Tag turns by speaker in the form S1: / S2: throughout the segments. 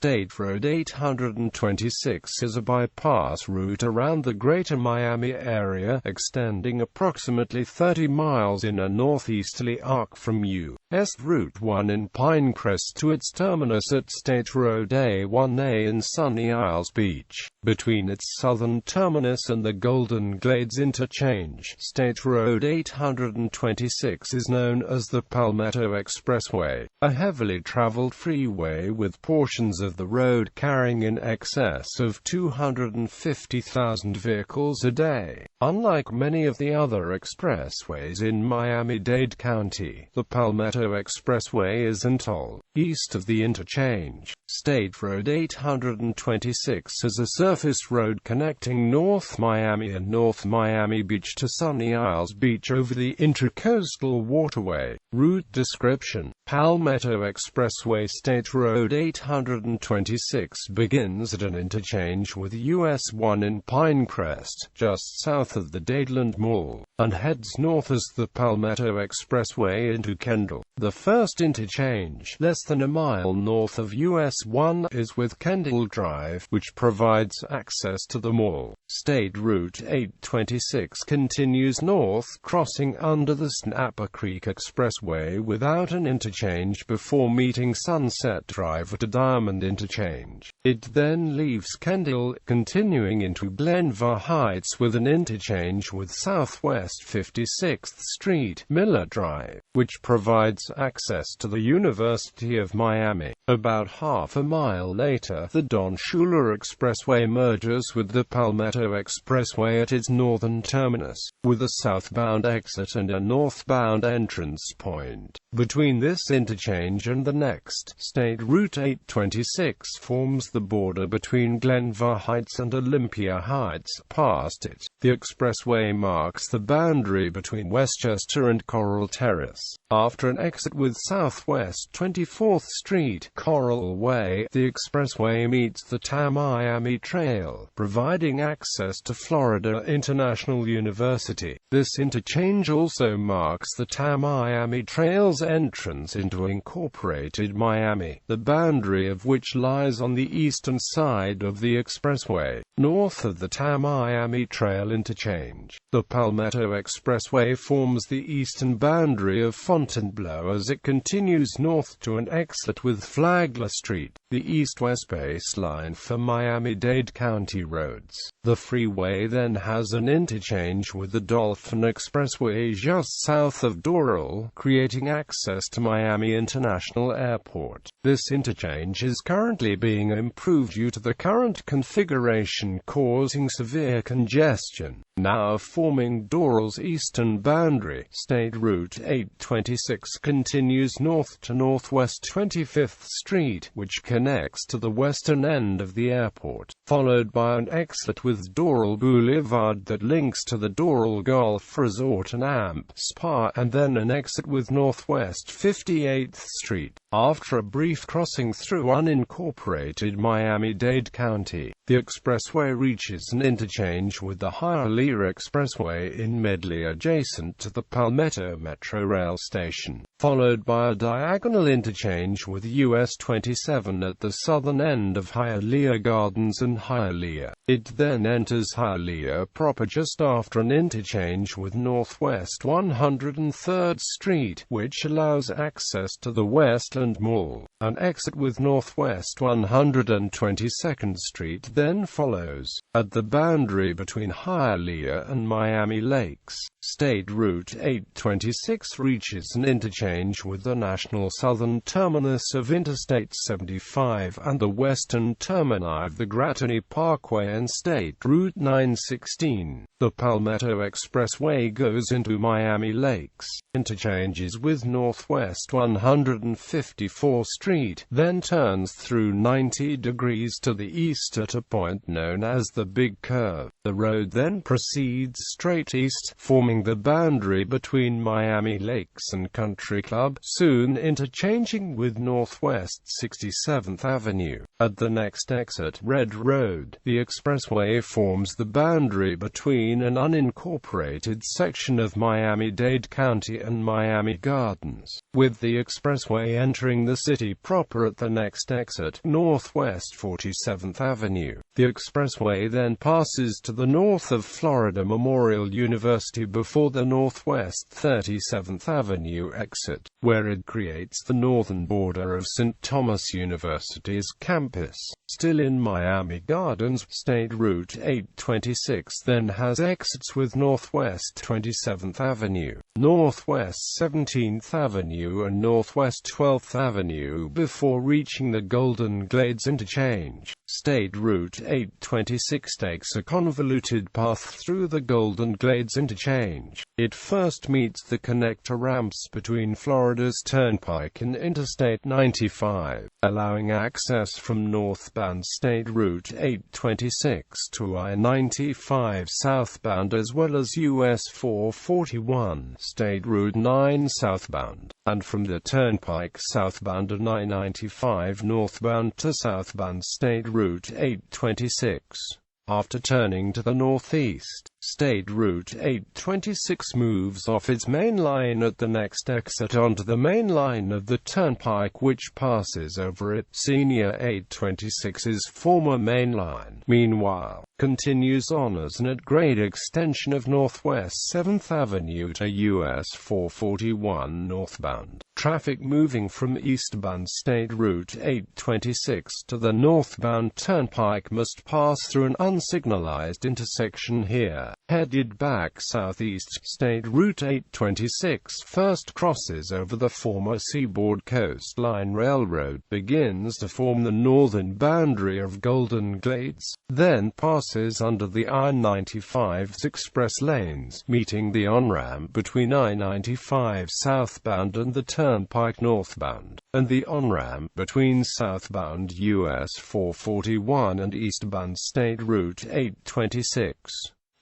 S1: State Road 826 is a bypass route around the greater Miami area, extending approximately 30 miles in a northeasterly arc from U.S.Route 1 in Pinecrest to its terminus at State Road A1A in Sunny Isles Beach. Between its southern terminus and the Golden Glades Interchange, State Road 826 is known as the Palmetto Expressway, a heavily traveled freeway with portions of the road carrying in excess of 250,000 vehicles a day. Unlike many of the other expressways in Miami-Dade County, the Palmetto Expressway is untolled. East of the interchange, State Road 826 is a surface road connecting North Miami and North Miami Beach to Sunny Isles Beach over the Intracoastal Waterway. Route description: Palmetto Expressway. State Road 826 begins at an interchange with US 1 in Pinecrest, just south of the Dadeland Mall, and heads north as the Palmetto Expressway into Kendall. The first interchange, less than a mile north of US 1, is with Kendall Drive, which provides access to the mall. State Route 826 continues north, crossing under the Snapper Creek Expressway without an interchange before meeting Sunset Drive at a Diamond Interchange. It then leaves Kendall, continuing into Glenvar Heights with an interchange with Southwest 56th Street, Miller Drive, which provides access to the University of Miami. About half a mile later, the Don Shula Expressway merges with the Palmetto Expressway at its northern terminus, with a southbound exit and a northbound entrance point. Between this interchange and the next, State Route 826 forms the border between Glenvar Heights and Olympia Heights. Past it, the expressway marks the boundary between Westchester and Coral Terrace. After an exit with Southwest 24th Street, Coral Way, the expressway meets the Miami Trail, providing access to Florida International University. This interchange also marks the Miami Trail's entrance into incorporated Miami, the boundary of which lies on the eastern side of the expressway, north of the Miami Trail interchange. The Palmetto Expressway forms the eastern boundary of Fontainebleau as it continues north to an exit with Flagler Street, the east-west baseline for Miami-Dade County roads. The freeway then has an interchange with the Dolphin Expressway just south of Doral, creating access to Miami International Airport. This interchange is currently being improved due to the current configuration causing severe congestion. Now forming Doral's eastern boundary, State Route 826 continues north to Northwest 25th Street, which connects to the western end of the airport, followed by an exit with Doral Boulevard that links to the Doral Golf Resort and AMP Spa, and then an exit with Northwest 58th Street. After a brief crossing through unincorporated Miami-Dade County, the expressway reaches an interchange with the Hialeah Expressway in Medley adjacent to the Palmetto Metro Rail Station, followed by a diagonal interchange with US 27 at the southern end of Hialeah Gardens and Hialeah. It then enters Hialeah proper just after an interchange with Northwest 103rd Street, which allows access to the Westland Mall. An exit with Northwest 122nd Street then follows, at the boundary between Hialeah and Miami Lakes. State Route 826 reaches an interchange with the national southern terminus of Interstate 75 and the western termini of the Grattanee Parkway and State Route 916. The Palmetto Expressway goes into Miami Lakes, interchanges with Northwest 154th Street, then turns through 90 degrees to the east at a point known as the Big Curve. The road then proceeds straight east, forming the boundary between Miami Lakes and Country Club, soon interchanging with Northwest 67th Avenue. At the next exit, Red Road, the expressway forms the boundary between an unincorporated section of Miami-Dade County and Miami Gardens, with the expressway entering the city proper at the next exit, Northwest 47th Avenue. The expressway then passes to the north of Florida Memorial University before the Northwest 37th Avenue exit, where it creates the northern border of St. Thomas University's campus. Still in Miami Gardens, State Route 826 then has exits with Northwest 27th Avenue, Northwest 17th Avenue and Northwest 12th Avenue before reaching the Golden Glades Interchange. State Route 826 takes a convoluted path through the Golden Glades Interchange. It first meets the connector ramps between Florida's Turnpike and Interstate 95, allowing access from northbound State Route 826 to I-95 southbound as well as US 441, State Route 9 southbound, and from the Turnpike southbound and I-95 northbound to southbound State Route 826. After turning to the northeast, State Route 826 moves off its main line at the next exit onto the main line of the Turnpike, which passes over it. Senior 826's former main line, meanwhile, continues on as an at-grade extension of Northwest 7th Avenue to US 441 northbound. Traffic moving from eastbound State Route 826 to the northbound Turnpike must pass through an unsignalized intersection here. Headed back southeast, State Route 826 first crosses over the former Seaboard Coastline Railroad, begins to form the northern boundary of Golden Glades, then passes under the I-95's express lanes, meeting the on-ramp between I-95 southbound and the Turnpike northbound, and the on-ramp between southbound US 441 and eastbound State Route 826.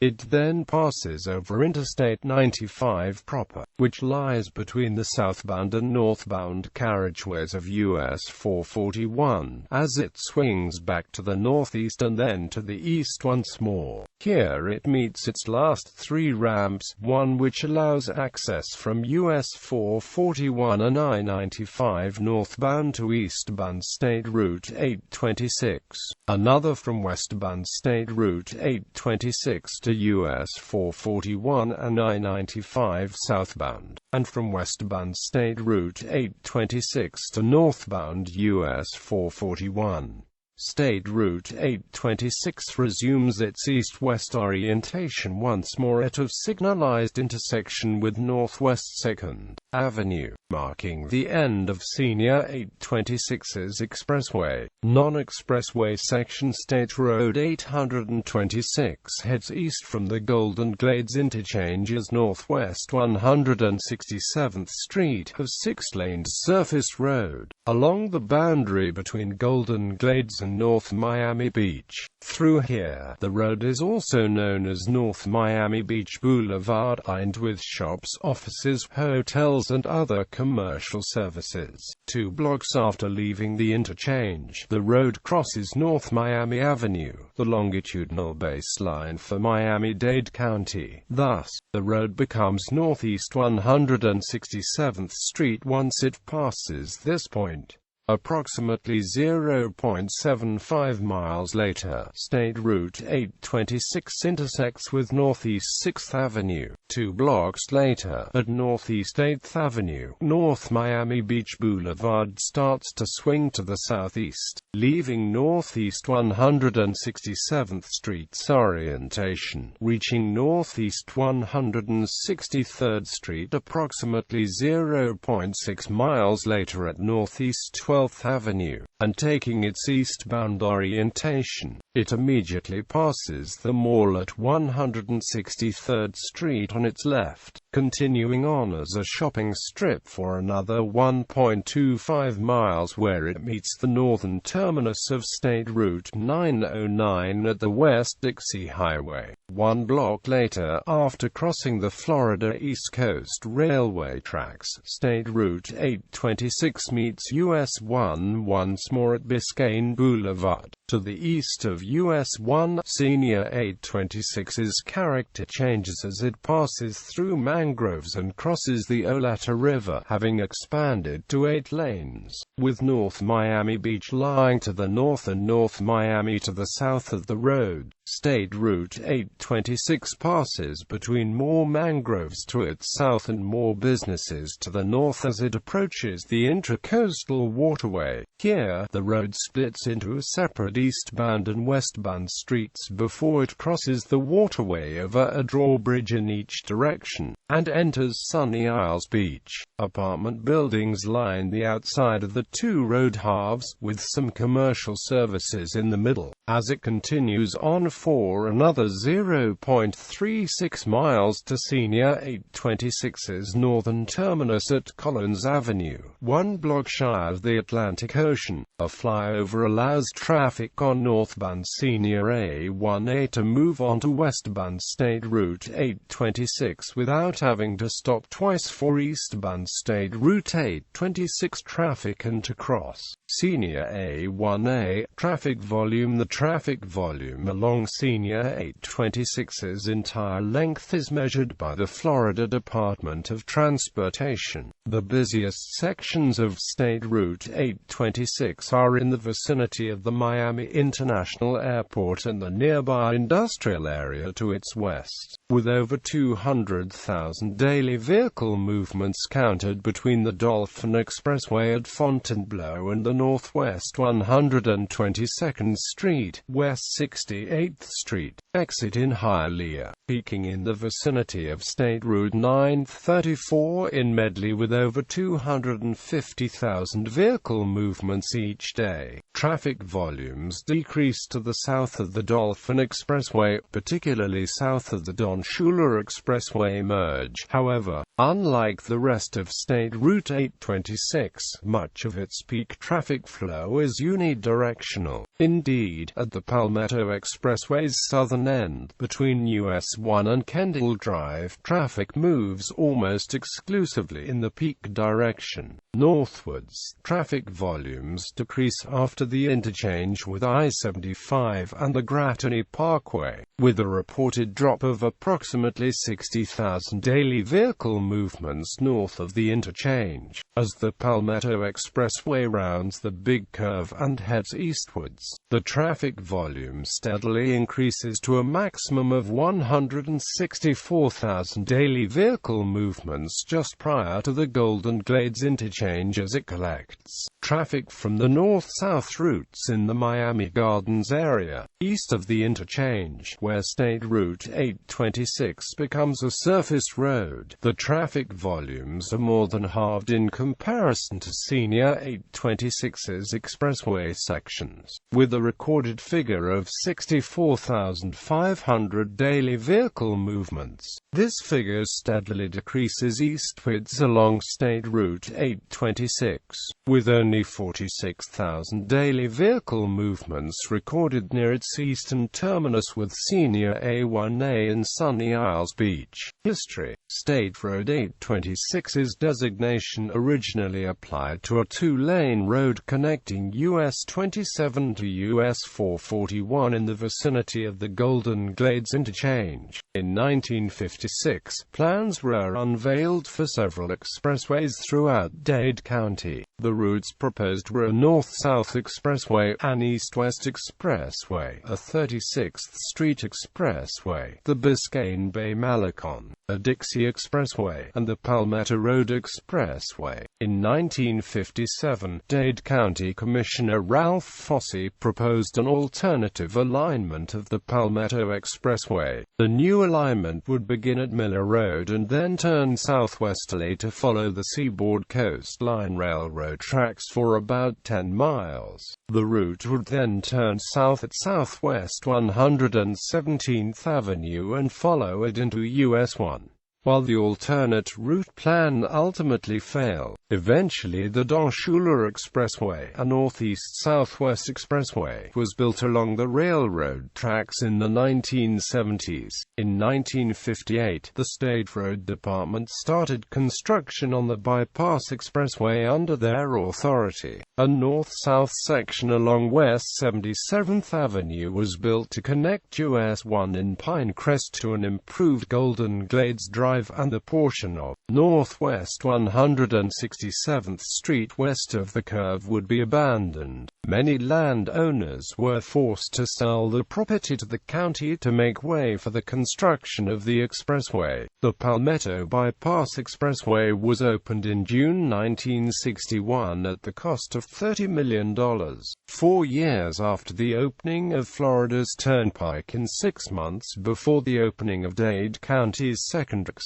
S1: It then passes over Interstate 95 proper, which lies between the southbound and northbound carriageways of US 441, as it swings back to the northeast and then to the east once more. Here it meets its last three ramps, one which allows access from US 441 and I-95 northbound to eastbound State Route 826, another from westbound State Route 826 to US 441 and I-95 southbound, and from westbound State Route 826 to northbound US 441. State Route 826 resumes its east-west orientation once more at a signalized intersection with Northwest 2nd Avenue, marking the end of Senior 826's expressway. Non-expressway section State Road 826 heads east from the Golden Glades Interchange as Northwest 167th Street, a six-lane surface road, along the boundary between Golden Glades and North Miami Beach. Through here, the road is also known as North Miami Beach Boulevard, lined with shops, offices, hotels and other commercial services. 2 blocks after leaving the interchange, the road crosses North Miami Avenue, the longitudinal baseline for Miami-Dade County. Thus, the road becomes Northeast 167th Street once it passes this point. Approximately 0.75 miles later, State Route 826 intersects with Northeast 6th Avenue. 2 blocks later, at Northeast 8th Avenue, North Miami Beach Boulevard starts to swing to the southeast, leaving Northeast 167th Street's orientation, reaching Northeast 163rd Street approximately 0.6 miles later at Northeast 12th Avenue. and taking its eastbound orientation, it immediately passes the mall at 163rd Street on its left, continuing on as a shopping strip for another 1.25 miles where it meets the northern terminus of State Route 909 at the West Dixie Highway. 1 block later, after crossing the Florida East Coast Railway tracks, State Route 826 meets US 1 once more at Biscayne Boulevard. To the east of US 1, Senior 826's character changes as it passes through Mangroves and crosses the Oleta River, having expanded to 8 lanes, with North Miami Beach lying to the north and North Miami to the south of the road. State Route 826 passes between more mangroves to its south and more businesses to the north as it approaches the Intracoastal Waterway. Here, the road splits into separate eastbound and westbound streets before it crosses the waterway over a drawbridge in each direction, and enters Sunny Isles Beach. Apartment buildings line the outside of the 2 road halves, with some commercial services in the middle. As it continues on for another 0.36 miles to Senior 826's northern terminus at Collins Avenue, 1 block shy of the Atlantic Ocean. A flyover allows traffic on northbound Senior A1A to move on to westbound State Route 826 without having to stop twice for eastbound State Route 826 traffic and to cross Senior A1A. Traffic volume. The traffic volume along Senior 826's entire length is measured by the Florida Department of Transportation. The busiest sections of State Route 826 are in the vicinity of the Miami International Airport and the nearby industrial area to its west, with over 200,000 daily vehicle movements counted between the Dolphin Expressway at Fontainebleau and the northwest 122nd Street, west 68th Street, exit in Hialeah, peaking in the vicinity of State Route 934 in Medley with over 250,000 vehicle movements each day. Traffic volumes decrease to the south of the Dolphin Expressway, particularly south of the Don Shula Expressway merge. However, unlike the rest of State Route 826, much of its peak traffic flow is unidirectional. Indeed, at the Palmetto Expressway's southern end, between US 1 and Kendall Drive, traffic moves almost exclusively in the peak direction. Northwards, traffic volumes decrease after the interchange with I-75 and the Grattaney Parkway, with a reported drop of approximately 60,000 daily vehicle movements north of the interchange. As the Palmetto Expressway rounds the big curve and heads eastwards, the traffic volume steadily increases to a maximum of 164,000 daily vehicle movements just prior to the Golden Glades Interchange as it collects traffic from the north-south routes in the Miami Gardens area, east of the interchange, where State Route 826 becomes a surface road. The traffic volumes are more than halved in comparison to Senior 826's expressway sections, with a recorded figure of 64,500 daily vehicle movements. This figure steadily decreases eastwards along State Route 826, with only 46,000 daily vehicle movements recorded near its eastern terminus with Senior A1A in Sunny Isles Beach. History. State Road 826's designation originally applied to a 2-lane road connecting US 27 to US 441 in the vicinity of the Golden Glades Interchange. In 1956, plans were unveiled for several expressways throughout Dade County. The routes proposed were a north-south expressway, an east-west expressway, a 36th Street expressway, the Biscayne Bay Malecon, a Dixie expressway, and the Palmetto Road Expressway. In 1957, Dade County Commissioner Ralph Fossey proposed an alternative alignment of the Palmetto Expressway. The new alignment would begin at Miller Road and then turn southwesterly to follow the Seaboard Coastline Railroad tracks for about 10 miles. The route would then turn south at Southwest 117th Avenue and follow it into US 1. While the alternate route plan ultimately failed, eventually the Don Shula Expressway, a northeast-southwest expressway, was built along the railroad tracks in the 1970s. In 1958, the State Road Department started construction on the Bypass Expressway under their authority. A north-south section along West 77th Avenue was built to connect US 1 in Pinecrest to an improved Golden Glades Drive and the portion of Northwest 167th Street west of the curve would be abandoned. Many landowners were forced to sell the property to the county to make way for the construction of the expressway. The Palmetto Bypass Expressway was opened in June 1961 at the cost of $30 million. 4 years after the opening of Florida's Turnpike and 6 months before the opening of Dade County's second expressway,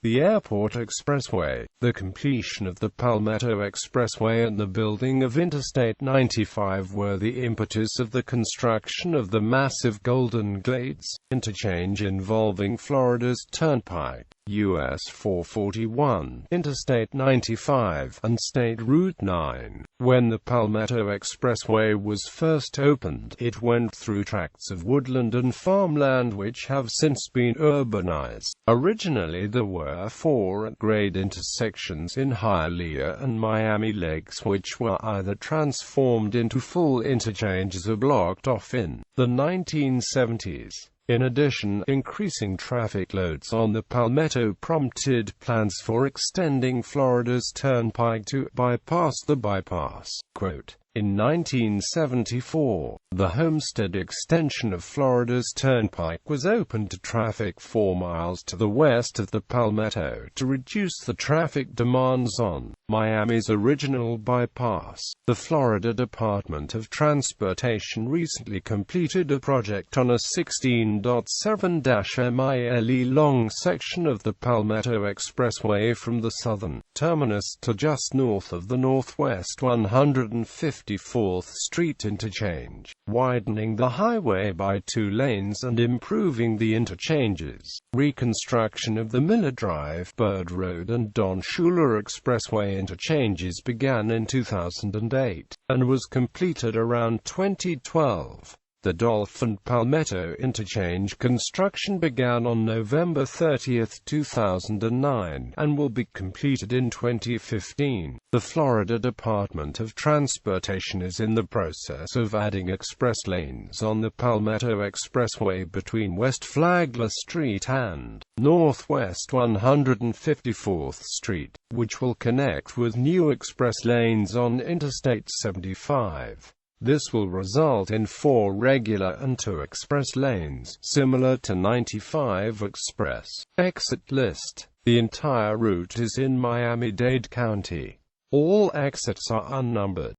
S1: the Airport Expressway, the completion of the Palmetto Expressway and the building of Interstate 95 were the impetus of the construction of the massive Golden Glades Interchange involving Florida's Turnpike, US 441, Interstate 95, and State Route 9. When the Palmetto Expressway was first opened, it went through tracts of woodland and farmland which have since been urbanized. Originally there were 4 grade intersections in Hialeah and Miami Lakes which were either transformed into full interchanges or blocked off in the 1970s. In addition, increasing traffic loads on the Palmetto prompted plans for extending Florida's Turnpike to bypass the bypass. Quote, in 1974, the Homestead extension of Florida's Turnpike was opened to traffic 4 miles to the west of the Palmetto to reduce the traffic demands on Miami's original bypass. The Florida Department of Transportation recently completed a project on a 16.7-mile long section of the Palmetto Expressway from the southern terminus to just north of the Northwest 154th Street interchange, widening the highway by 2 lanes and improving the interchanges. Reconstruction of the Miller Drive, Bird Road and Don Shula Expressway interchanges began in 2008, and was completed around 2012. The Dolphin Palmetto Interchange construction began on November 30, 2009, and will be completed in 2015. The Florida Department of Transportation is in the process of adding express lanes on the Palmetto Expressway between West Flagler Street and Northwest 154th Street, which will connect with new express lanes on Interstate 75. This will result in 4 regular and 2 express lanes, similar to 95 Express. Exit list. The entire route is in Miami-Dade County. All exits are unnumbered.